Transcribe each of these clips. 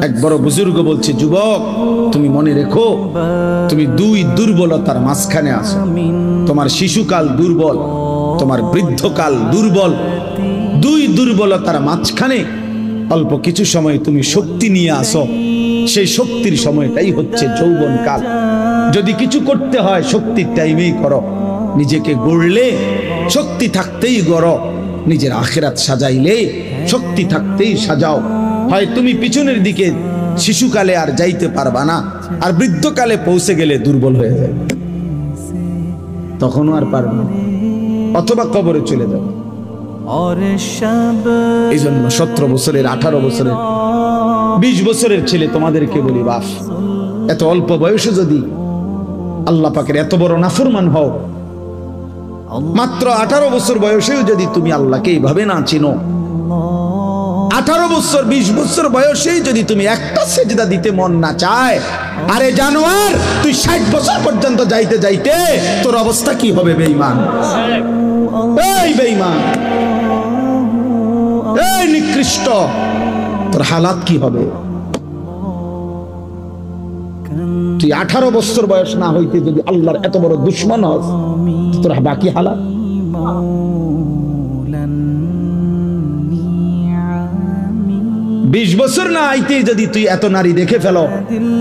এক বড় বুজুর্গ বলছে, যুবক তুমি মনে রেখো, তুমি দুই দুর্বলতার মাঝখানে আছো। তোমার শিশুকাল দুর্বল, তোমার বৃদ্ধকাল দুর্বল। দুই দুর্বলতার মাঝখানে অল্প কিছু সময় তুমি শক্তি নিয়ে আসো। সেই শক্তির সময়টাই হচ্ছে যৌবনকাল। যদি কিছু করতে হয় শক্তির টাইমেই করো। নিজেকে গড়লে শক্তি থাকতেই গড়ো, নিজের আখিরাত সাজাইলে শক্তি থাকতেই সাজাও। হয় তুমি পিছনের দিকে শিশুকালে আর যাইতে পারবা না, আর বৃদ্ধকালে পৌঁছে গেলে দুর্বল হয়ে যাবে, তখনও আর পারবে না, অথবা কবরে চলে যাবে। এই জন্য 17 বছরের, 18 বছরের, 20 বছরের ছেলে তোমাদেরকে বলি, বাপ এত অল্প বয়সে যদি আল্লাহ পাকের এত বড় নাফরমান হও, মাত্র 18 বছর বয়সেও যদি তুমি আল্লাহকে এইভাবে না চিনো, 18 বছর 20 বছর বয়সেই যদি তুমি একটা সেজদা দিতে মন না চায়, আরে জানোয়ার তুই 60 বছর পর্যন্ত যাইতে যাইতে তোর অবস্থা কি হবে? বেঈমান, এই বেঈমান, এই নিকৃষ্ট, তোর হালাত কি হবে? তুই 18 বছর বয়স না হইতে যদি আল্লাহর এত বড় দুশমন হস, তোর বাকি হালাত। 20 বছর না আইতে যদি তুই এত নারী দেখে ফেলো,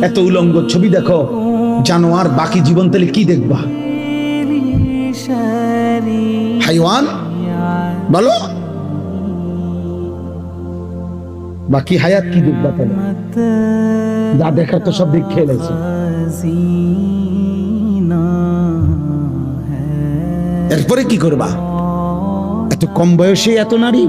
এত উলঙ্গ ছবি দেখো, জানোয়ার, বাকি জীবন তাহলে কি দেখবা? হাইওয়ান বলো, বাকি হায়াত কি দেখবা? তাহলে যা দেখার তো সব দিক খেলেছে। এরপরে কি করবা? এত কম বয়সে এত নারী,